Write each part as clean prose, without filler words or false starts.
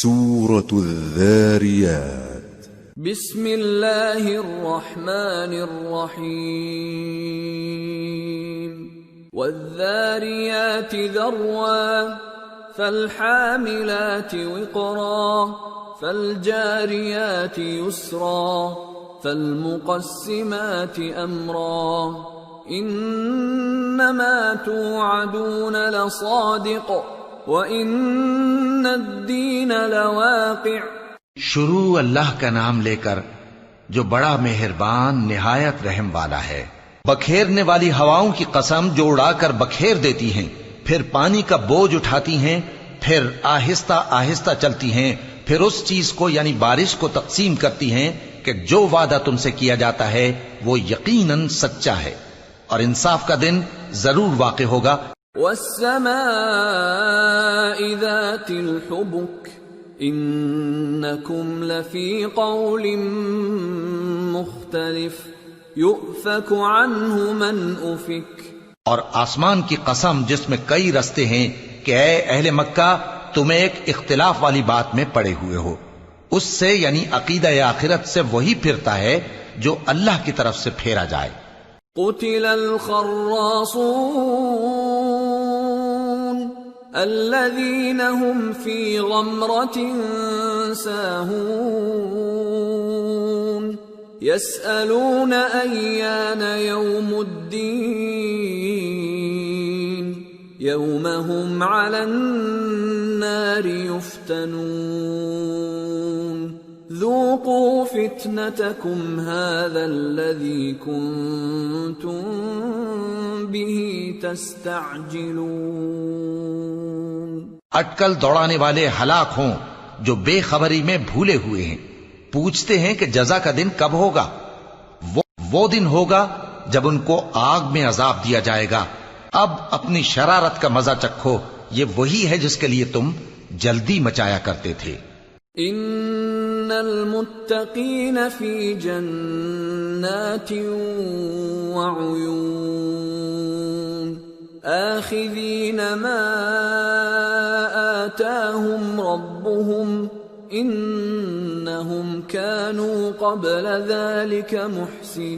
سورة الذاريات بسم اللہ الرحمن الرحیم والذاریات ذروا فالحاملات وقرا فالجاریات یسرا فالمقسمات امرا انما توعدون لصادق وَإِنَّ الدِّينَ لَوَاقِعٌ۔ شروع اللہ کا نام لے کر جو بڑا مہربان نہایت رحم والا ہے۔ بکھیرنے والی ہواؤں کی قسم جو اڑا کر بکھیر دیتی ہیں، پھر پانی کا بوجھ اٹھاتی ہیں، پھر آہستہ آہستہ چلتی ہیں، پھر اس چیز کو یعنی بارش کو تقسیم کرتی ہیں کہ جو وعدہ تم سے کیا جاتا ہے وہ یقیناً سچا ہے، اور انصاف کا دن ضرور واقع ہوگا۔ والسماء ذات الحبك إنكم لفي قول مختلف يؤفك عنه من أفك۔ اور آسمان کی قسم جس میں کئی رستے ہیں کہ اے اہل مکہ تم ایک اختلاف والی بات میں پڑے ہوئے ہو، اس سے یعنی عقیدہ آخرت سے وہی پھرتا ہے جو اللہ کی طرف سے پھیرا جائے۔ قتل الخراصون الذين هم في غمرة ساهون يسألون أيان يوم الدين يوم هم على النار يفتنون ذوقوا فتنتكم هذا الذي كنتم به تستعجلون۔ اٹکل دوڑانے والے ہلاک ہوں جو بے خبری میں بھولے ہوئے ہیں، پوچھتے ہیں کہ جزا کا دن کب ہوگا؟ وہ دن ہوگا جب ان کو آگ میں عذاب دیا جائے گا۔ اب اپنی شرارت کا مزہ چکھو، یہ وہی ہے جس کے لیے تم جلدی مچایا کرتے تھے۔ ان المتقین فی جنات وعیون آخذین ما آتاهم ربهم انہم كانوا قبل ذلك محسنین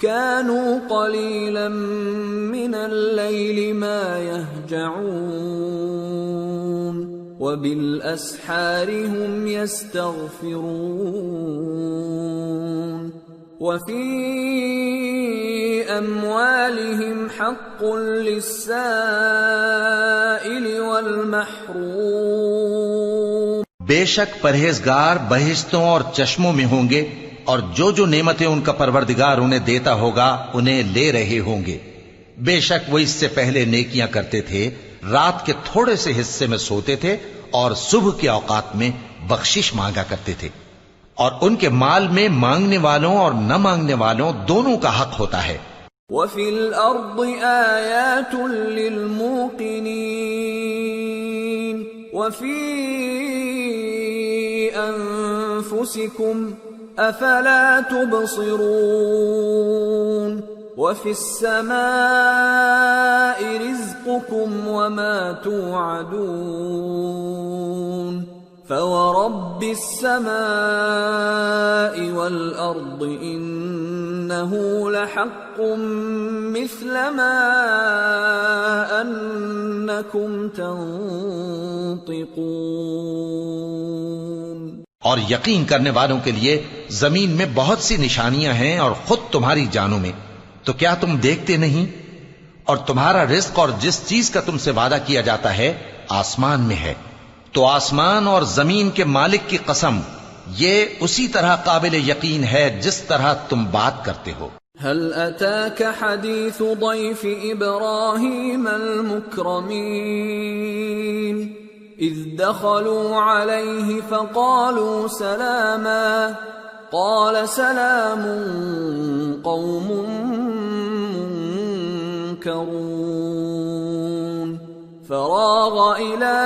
كانوا قلیلا من اللیل ما یہجعون وبالاسحار هم يستغفرون وفي اموالهم حق للسائل والمحروم۔ بے شک پرہیزگار بہشتوں اور چشموں میں ہوں گے، اور جو جو نعمتیں ان کا پروردگار انہیں دیتا ہوگا انہیں لے رہے ہوں گے۔ بے شک وہ اس سے پہلے نیکیاں کرتے تھے، رات کے تھوڑے سے حصے میں سوتے تھے اور صبح کے اوقات میں بخشش مانگا کرتے تھے، اور ان کے مال میں مانگنے والوں اور نہ مانگنے والوں دونوں کا حق ہوتا ہے۔ وَفِي الْأَرْضِ آيَاتٌ لِّلْمُوقِنِينَ وَفِي أَنفُسِكُمْ أَفَلَا تُبْصِرُونَ وَفِي السَّمَاءِ رِزْقُكُمْ وَمَا تُوعَدُونَ فَوَرَبِّ السَّمَاءِ وَالْأَرْضِ إِنَّهُ لَحَقٌّ مِثْلَ مَا أَنَّكُمْ تَنطِقُونَ۔ اور یقین کرنے والوں کے لیے زمین میں بہت سی نشانیاں ہیں اور خود تمہاری جانوں میں، تو کیا تم دیکھتے نہیں؟ اور تمہارا رزق اور جس چیز کا تم سے وعدہ کیا جاتا ہے آسمان میں ہے، تو آسمان اور زمین کے مالک کی قسم یہ اسی طرح قابل یقین ہے جس طرح تم بات کرتے ہو۔ هل اتاك حديث ضيف ابراهيم المكرمين اذ دخلوا عليه فقالوا سلاما قال سلام قوم منكرون فراغ الى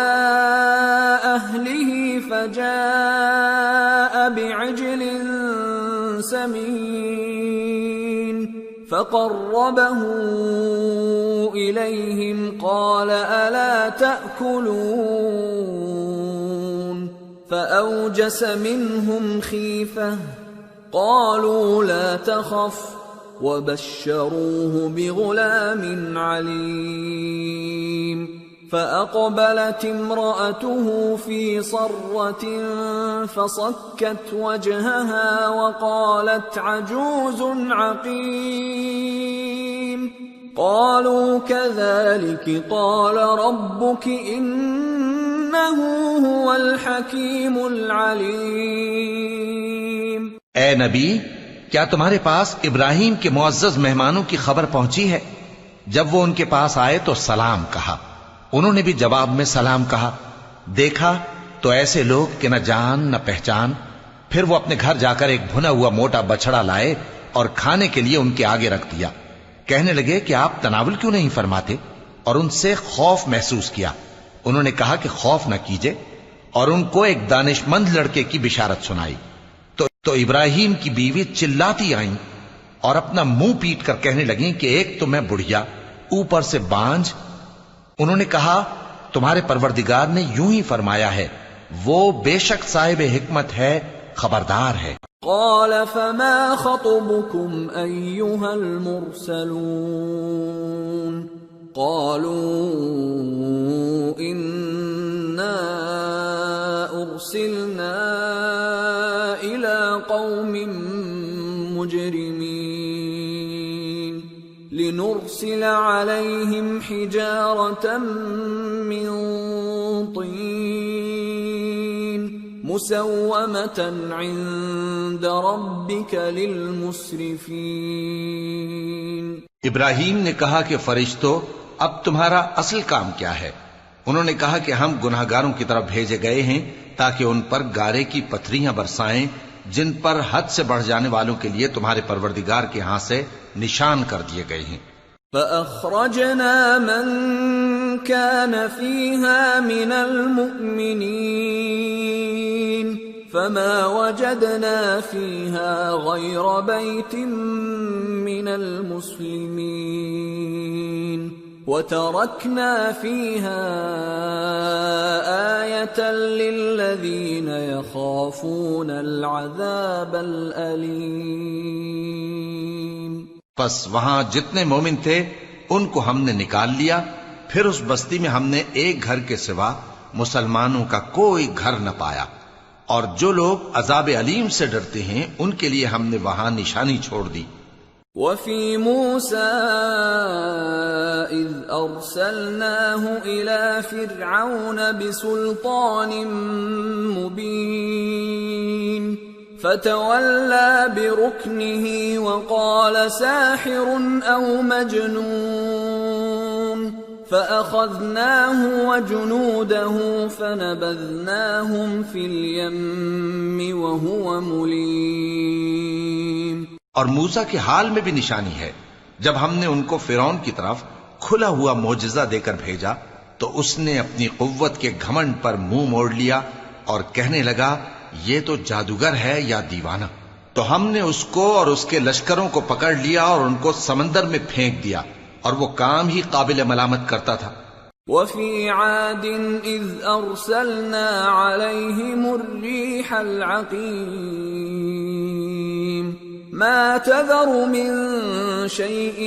اهله فجاء بعجل سمين فقربه إليهم قال ألا تأكلون فأوجس منهم خيفة قالوا لا تخف وبشروه بغلام عليم فأقبلت امرأته في صرة فصكت وجهها وقالت عجوز عقيم قالوا كذلك قال ربك إنه هو الحكيم العليم. اے نبی، کیا تمہارے پاس ابراہیم کے معزز مہمانوں کی خبر پہنچی ہے؟ جب وہ ان کے پاس آئے تو سلام کہا، انہوں نے بھی جواب میں سلام کہا. دیکھا تو ایسے لوگ کہ نہ جان نہ پہچان. پھر وہ اپنے گھر جا کر ایک بھنا ہوا موٹا بچڑا لائے اور کھانے کے لیے ان کے آگے رکھ دیا. کہنے لگے کہ آپ تناول کیوں نہیں فرماتے؟ اور ان سے خوف محسوس کیا. انہوں نے کہا کہ خوف نہ کیجے، اور ان کو ایک دانشمند لڑکے کی بشارت سنائی. تو ابراہیم کی بیوی چلاتی آئیں اور اپنا منہ پیٹ کر کہنے لگیں کہ ایک تو میں بڑھیا، اوپر سے بانجھ. انہوں نے کہا تمہارے پروردگار نے یوں ہی فرمایا ہے، وہ بے شک صاحب حکمت ہے، خبردار ہے. قال فما خطبكم أيها المرسلون قالوا إنا أرسلنا إلى قوم مجرمين لنرسل عليهم حجارة من طين مسومة عند ربك للمسرفين. ابراہیم نے کہا کہ فرشتو، اب تمہارا اصل کام کیا ہے؟ انہوں نے کہا کہ ہم گناہگاروں کی طرف بھیجے گئے ہیں تاکہ ان پر گارے کی پتھریاں برسائیں جن پر حد سے بڑھ جانے والوں کے لیے تمہارے پروردگار کے ہاں سے نشان کر دیے گئے ہیں. فأخرجنا من كان فيها من المؤمنين فما وجدنا فيها غير بيت من المسلمين وتركنا فيها آية للذين يخافون العذاب الأليم. پس وہاں جتنے مومن تھے ان کو ہم نے نکال لیا. پھر اس بستی میں ہم نے ایک گھر کے سوا مسلمانوں کا کوئی گھر نہ پایا، اور جو لوگ عذاب علیم سے ڈرتے ہیں ان کے لیے ہم نے وہاں نشانی چھوڑ دی. وفي موسى إذ أرسلناه إلى فرعون بسلطان مبين فتولى بركنه وقال ساحر أو مجنون فأخذناه وجنوده فنبذناهم في اليم وهو مليم. اور موسیٰ کے حال میں بھی نشانی ہے. جب ہم نے ان کو فرعون کی طرف کھلا ہوا معجزہ دے کر بھیجا تو اس نے اپنی قوت کے گھمنڈ پر منہ موڑ لیا اور کہنے لگا یہ تو جادوگر ہے یا دیوانہ. تو ہم نے اس کو اور اس کے لشکروں کو پکڑ لیا اور ان کو سمندر میں پھینک دیا، اور وہ کام ہی قابل ملامت کرتا تھا. وفي عاد إذ أرسلنا عليهم الريح العقيم ما تذر من شيء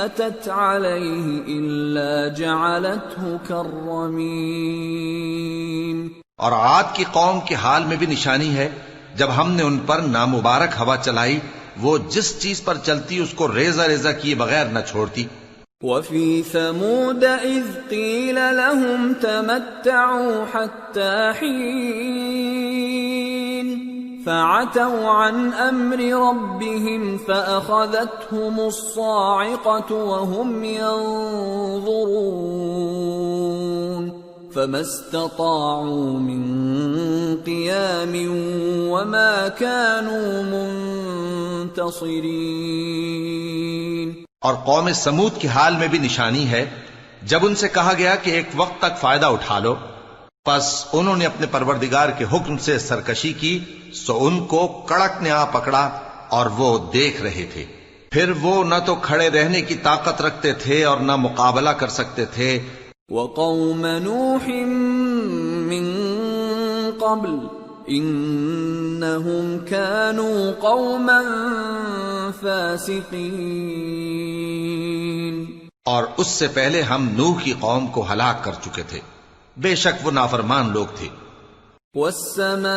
أتت عليه إلا جعلته كالرميم. اور عاد کی قوم کے حال میں بھی نشانی ہے. جب ہم نے ان پر نامبارک ہوا چلائی، وہ جس چیز پر چلتی اس کو ریزہ ریزہ کیے بغیر نہ چھوڑتی. وفي ثمود إذ قيل لهم تمتعوا حتى حين فعتوا عن أمر ربهم فأخذتهم الصاعقة وهم ينظرون فما استطاعوا من قيام وما كانوا منتصرين. اور قوم سمود کے حال میں بھی نشانی ہے. جب ان سے کہا گیا کہ ایک وقت تک فائدہ اٹھا لو، پس انہوں نے اپنے پروردگار کے حکم سے سرکشی کی، سو ان کو کڑک نے آ پکڑا اور وہ دیکھ رہے تھے. پھر وہ نہ تو کھڑے رہنے کی طاقت رکھتے تھے اور نہ مقابلہ کر سکتے تھے. وقوم نوح من قبل انہم كانوا قوما فاسقین. اور اس سے پہلے ہم نوح کی قوم کو ہلاک کر چکے تھے، بے شک وہ نافرمان لوگ تھے. والسماء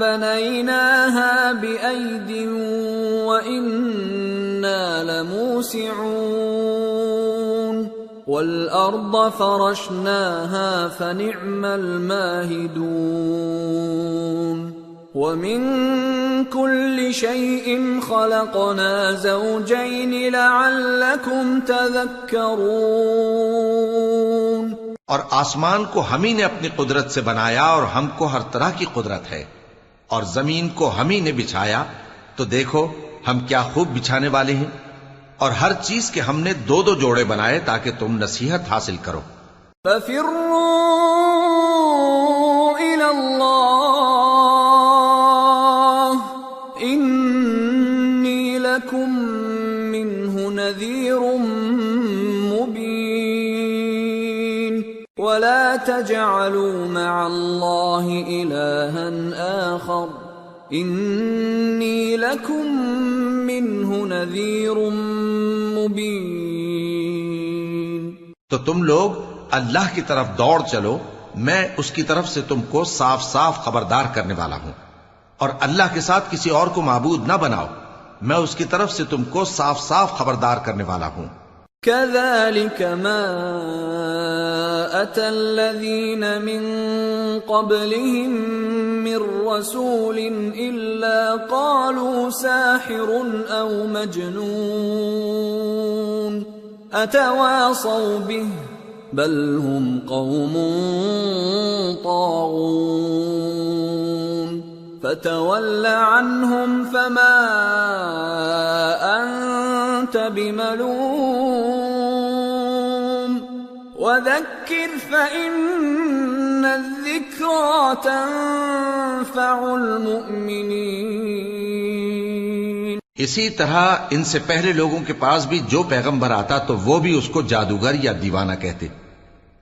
بنيناها بأيد وإنا لموسعون والأرض فرشناها فنعم الماهدون ومن كل شيء خلقنا زوجين لعلكم تذكرون. اور آسمان کو ہم ہی نے اپنی قدرت سے بنایا اور ہم کو ہر طرح کی قدرت ہے، اور زمین کو ہم ہی نے بچھایا تو دیکھو ہم کیا خوب بچھانے والے ہیں. اور ہر چیز کے ہم نے دو دو جوڑے بنائے تاکہ تم نصیحت حاصل کرو. فَفِرُّوا إِلَى اللَّهِ إِنِّي لَكُمْ مِنْهُ نَذِيرٌ مُبِينٌ وَلَا تَجْعَلُوا مَعَ اللَّهِ إِلَٰهًا آخَرَ إِنِّي لَكُمْ مِنْهُ نَذِيرٌ مُبِينٌ. تو تم لوگ اللہ کی طرف دوڑ چلو، میں اس کی طرف سے تم کو صاف صاف خبردار کرنے والا ہوں. اور اللہ کے ساتھ کسی اور کو معبود نہ بناؤ، میں اس کی طرف سے تم کو صاف صاف خبردار کرنے والا ہوں. كَذَلِكَ مَا أَتَى الَّذِينَ مِن قَبْلِهِم مِّن رَّسُولٍ إِلَّا قَالُوا سَاحِرٌ أَوْ مَجْنُونٌ أَتَوَاصَوْا بِهِ بَلْ هُمْ قَوْمٌ طَاغُونَ فَتَوَلَّ عَنْهُمْ فَمَا أَنْتَ بِمَلُومٍ وَذَكِّرْ فَإِنَّ الذِّكْرَى تَنفَعُ الْمُؤْمِنِينَ. اسی طرح ان سے پہلے لوگوں کے پاس بھی جو پیغمبر آتا تو وہ بھی اس کو جادوگر یا دیوانہ کہتے.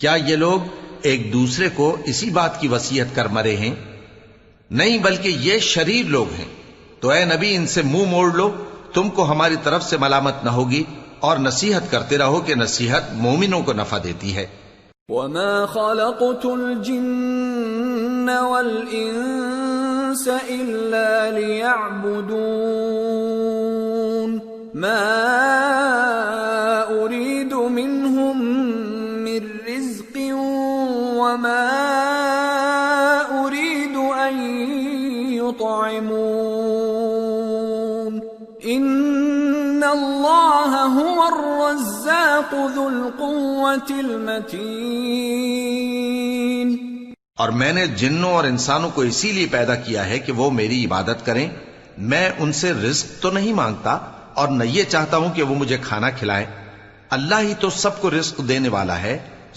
کیا یہ لوگ ایک دوسرے کو اسی بات کی وصیت کر مرے ہیں؟ نہیں، بلکہ یہ شریر لوگ ہیں. تو اے نبی ان سے منہ موڑ لو، تم کو ہماری طرف سے ملامت نہ ہوگی، اور نصیحت کرتے رہو کہ نصیحت مومنوں کو نفع دیتی ہے. وَمَا خَلَقْتُ الْجِنَّ وَالْإِنسَ إِلَّا لِيَعْبُدُونَ مَا أُرِيدُ مِنْهُمْ مِنْ رِزْقٍ وَمَا أُرِيدُ أَنْ يُطْعِمُونَ إِنَّ اللَّهَ هُوَ الرَّزَّاقُ ذُو الْقُوَّةِ الْمَتِينُ. اور میں نے جنوں اور انسانوں کو اسی لیے پیدا کیا ہے کہ وہ میری عبادت کریں. میں ان سے رزق تو نہیں مانگتا اور نہ یہ چاہتا ہوں کہ وہ مجھے کھانا کھلائیں. اللہ ہی تو سب کو رزق دینے والا ہے،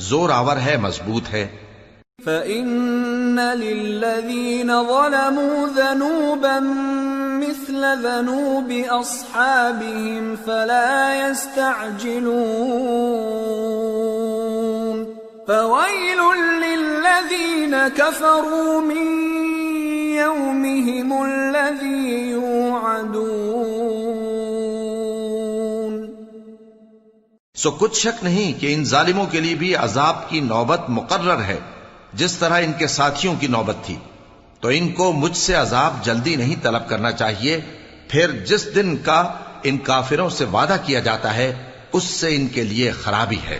زور آور ہے، مضبوط ہے. فَإِنَّ لِلَّذِينَ ظَلَمُوا ذَنُوبًا مِثْلَ ذَنُوبِ أَصْحَابِهِمْ فَلَا يَسْتَعْجِلُونَ فَوَيْلٌ لِّلَّذِينَ كَفَرُوا مِن يَوْمِهِمُ الَّذِي يُوعَدُونَ. سو کچھ شک نہیں کہ ان ظالموں کے لیے بھی عذاب کی نوبت مقرر ہے، جس طرح ان کے ساتھیوں کی نوبت تھی. تو ان کو مجھ سے عذاب جلدی نہیں طلب کرنا چاہیے. پھر جس دن کا ان کافروں سے وعدہ کیا جاتا ہے اس سے ان کے لیے خرابی ہے.